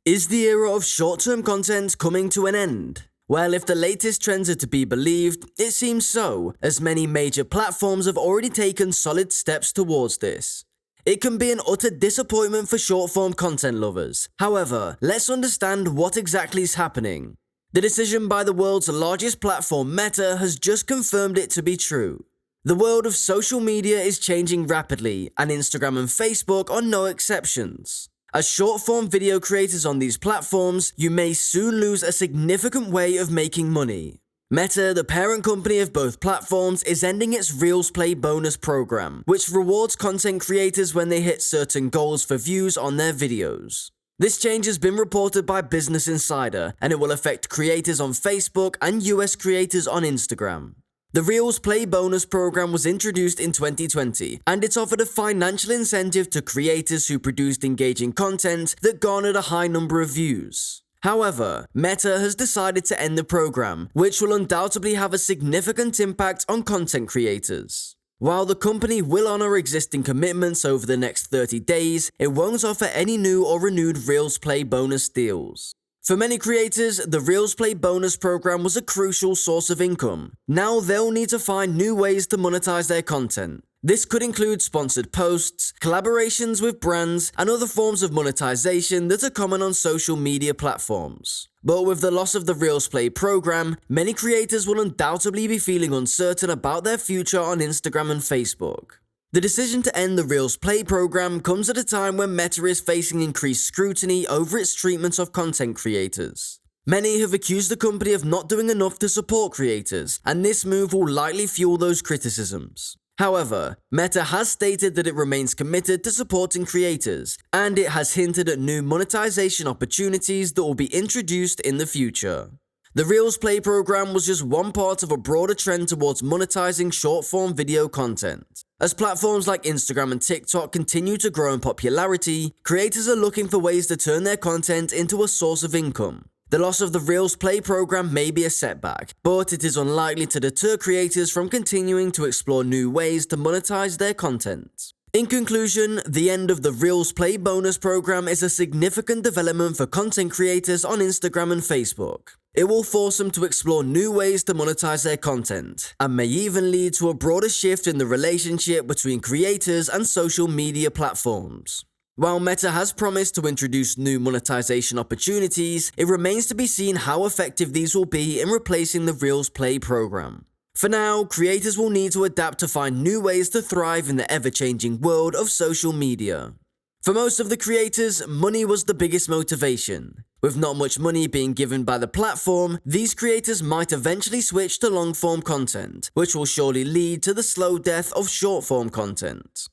Is the era of short-term content coming to an end? Well, if the latest trends are to be believed, it seems so, as many major platforms have already taken solid steps towards this. It can be an utter disappointment for short-form content lovers. However, let's understand what exactly is happening. The decision by the world's largest platform, Meta, has just confirmed it to be true. The world of social media is changing rapidly, and Instagram and Facebook are no exceptions. As short-form video creators on these platforms, you may soon lose a significant way of making money. Meta, the parent company of both platforms, is ending its Reels Play bonus program, which rewards content creators when they hit certain goals for views on their videos. This change has been reported by Business Insider, and it will affect creators on Facebook and US creators on Instagram. The Reels Play bonus program was introduced in 2020, and it offered a financial incentive to creators who produced engaging content that garnered a high number of views. However, Meta has decided to end the program, which will undoubtedly have a significant impact on content creators. While the company will honor existing commitments over the next 30 days, it won't offer any new or renewed Reels Play bonus deals. For many creators, the Reels Play bonus program was a crucial source of income. Now they'll need to find new ways to monetize their content. This could include sponsored posts, collaborations with brands, and other forms of monetization that are common on social media platforms. But with the loss of the Reels Play program, many creators will undoubtedly be feeling uncertain about their future on Instagram and Facebook. The decision to end the Reels Play program comes at a time when Meta is facing increased scrutiny over its treatment of content creators. Many have accused the company of not doing enough to support creators, and this move will likely fuel those criticisms. However, Meta has stated that it remains committed to supporting creators, and it has hinted at new monetization opportunities that will be introduced in the future. The Reels Play program was just one part of a broader trend towards monetizing short-form video content. As platforms like Instagram and TikTok continue to grow in popularity, creators are looking for ways to turn their content into a source of income. The loss of the Reels Play program may be a setback, but it is unlikely to deter creators from continuing to explore new ways to monetize their content. In conclusion, the end of the Reels Play bonus program is a significant development for content creators on Instagram and Facebook. It will force them to explore new ways to monetize their content, and may even lead to a broader shift in the relationship between creators and social media platforms. While Meta has promised to introduce new monetization opportunities, it remains to be seen how effective these will be in replacing the Reels Play program. For now, creators will need to adapt to find new ways to thrive in the ever-changing world of social media. For most of the creators, money was the biggest motivation. With not much money being given by the platform, these creators might eventually switch to long-form content, which will surely lead to the slow death of short-form content.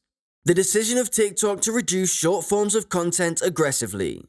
The decision of TikTok to reduce short forms of content aggressively.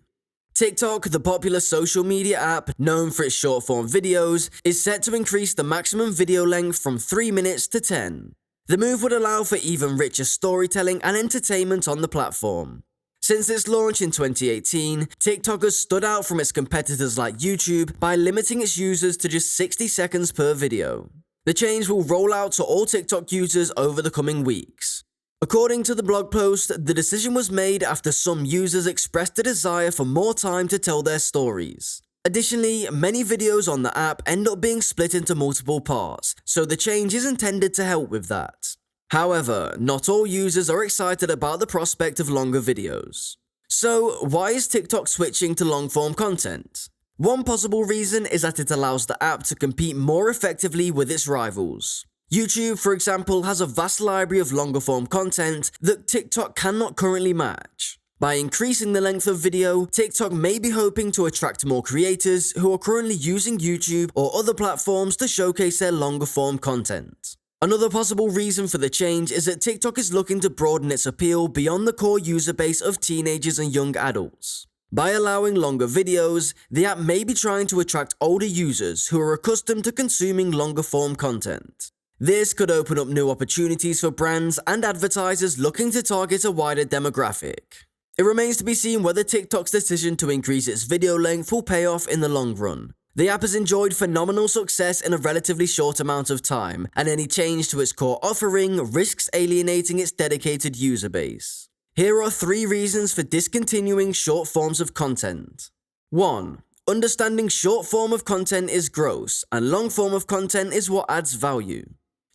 TikTok, the popular social media app known for its short-form videos, is set to increase the maximum video length from 3 minutes to 10. The move would allow for even richer storytelling and entertainment on the platform. Since its launch in 2018, TikTok has stood out from its competitors like YouTube by limiting its users to just 60 seconds per video. The change will roll out to all TikTok users over the coming weeks. According to the blog post, the decision was made after some users expressed a desire for more time to tell their stories. Additionally, many videos on the app end up being split into multiple parts, so the change is intended to help with that. However, not all users are excited about the prospect of longer videos. So, why is TikTok switching to long-form content? One possible reason is that it allows the app to compete more effectively with its rivals. YouTube, for example, has a vast library of longer-form content that TikTok cannot currently match. By increasing the length of video, TikTok may be hoping to attract more creators who are currently using YouTube or other platforms to showcase their longer-form content. Another possible reason for the change is that TikTok is looking to broaden its appeal beyond the core user base of teenagers and young adults. By allowing longer videos, the app may be trying to attract older users who are accustomed to consuming longer-form content. This could open up new opportunities for brands and advertisers looking to target a wider demographic. It remains to be seen whether TikTok's decision to increase its video length will pay off in the long run. The app has enjoyed phenomenal success in a relatively short amount of time, and any change to its core offering risks alienating its dedicated user base. Here are 3 reasons for discontinuing short forms of content. 1. Understanding short form of content is gross, and long form of content is what adds value.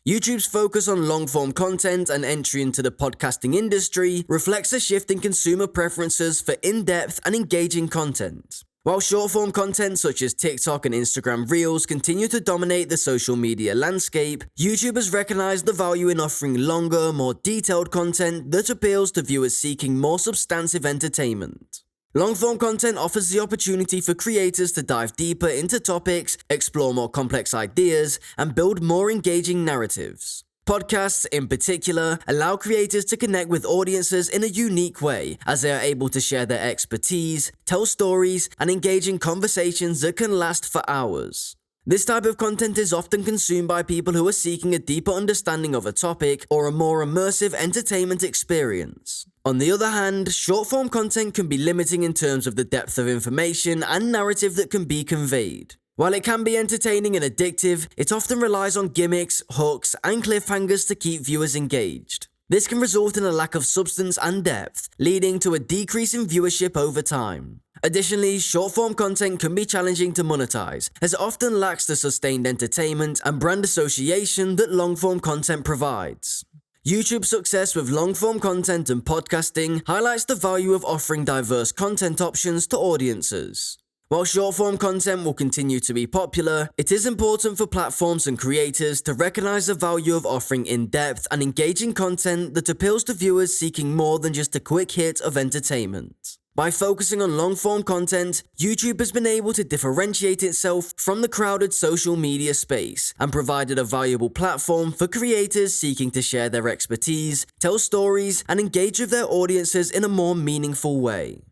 YouTube's focus on long-form content and entry into the podcasting industry reflects a shift in consumer preferences for in-depth and engaging content. While short-form content such as TikTok and Instagram Reels continue to dominate the social media landscape, YouTube has recognized the value in offering longer, more detailed content that appeals to viewers seeking more substantive entertainment. Long-form content offers the opportunity for creators to dive deeper into topics, explore more complex ideas, and build more engaging narratives. Podcasts, in particular, allow creators to connect with audiences in a unique way, as they are able to share their expertise, tell stories, and engage in conversations that can last for hours. This type of content is often consumed by people who are seeking a deeper understanding of a topic or a more immersive entertainment experience. On the other hand, short-form content can be limiting in terms of the depth of information and narrative that can be conveyed. While it can be entertaining and addictive, it often relies on gimmicks, hooks, and cliffhangers to keep viewers engaged. This can result in a lack of substance and depth, leading to a decrease in viewership over time. Additionally, short-form content can be challenging to monetize, as it often lacks the sustained entertainment and brand association that long-form content provides. YouTube's success with long-form content and podcasting highlights the value of offering diverse content options to audiences. While short-form content will continue to be popular, it is important for platforms and creators to recognize the value of offering in-depth and engaging content that appeals to viewers seeking more than just a quick hit of entertainment. By focusing on long-form content, YouTube has been able to differentiate itself from the crowded social media space and provided a valuable platform for creators seeking to share their expertise, tell stories, and engage with their audiences in a more meaningful way.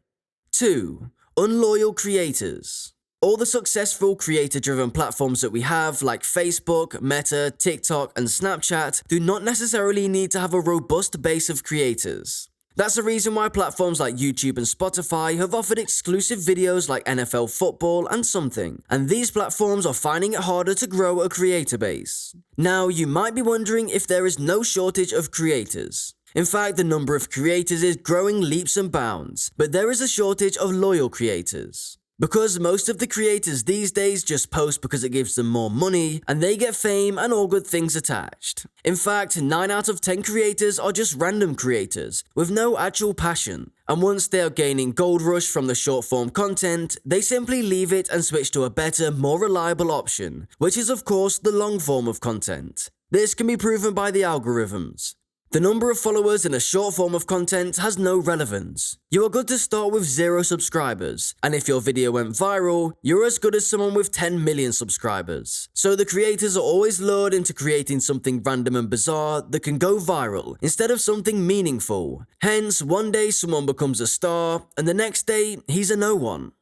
2. Unloyal creators. All the successful creator-driven platforms that we have, like Facebook, Meta, TikTok, and Snapchat, do not necessarily need to have a robust base of creators. That's the reason why platforms like YouTube and Spotify have offered exclusive videos like NFL football and something, and these platforms are finding it harder to grow a creator base. Now, you might be wondering if there is no shortage of creators. In fact, the number of creators is growing leaps and bounds, but there is a shortage of loyal creators. Because most of the creators these days just post because it gives them more money, and they get fame and all good things attached. In fact, 9 out of 10 creators are just random creators, with no actual passion. And once they are gaining gold rush from the short form content, they simply leave it and switch to a better, more reliable option, which is of course the long form of content. This can be proven by the algorithms. The number of followers in a short form of content has no relevance. You are good to start with 0 subscribers, and if your video went viral, you're as good as someone with 10 million subscribers. So the creators are always lured into creating something random and bizarre that can go viral, instead of something meaningful. Hence, one day someone becomes a star, and the next day, he's a no one.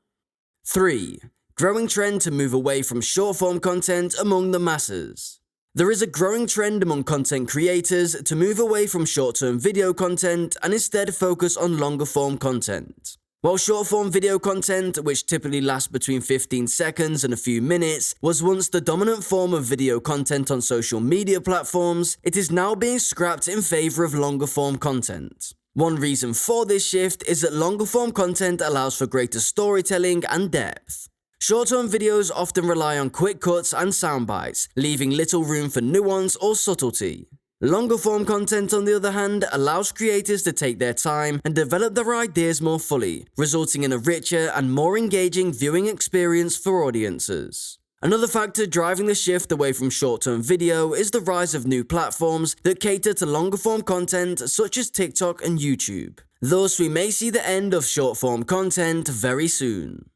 3. Growing trend to move away from short form content among the masses. There is a growing trend among content creators to move away from short-term video content and instead focus on longer-form content. While short-form video content, which typically lasts between 15 seconds and a few minutes, was once the dominant form of video content on social media platforms, it is now being scrapped in favor of longer-form content. One reason for this shift is that longer-form content allows for greater storytelling and depth. Short-term videos often rely on quick cuts and sound bites, leaving little room for nuance or subtlety. Longer-form content, on the other hand, allows creators to take their time and develop their ideas more fully, resulting in a richer and more engaging viewing experience for audiences. Another factor driving the shift away from short-term video is the rise of new platforms that cater to longer-form content such as TikTok and YouTube. Thus, we may see the end of short-form content very soon.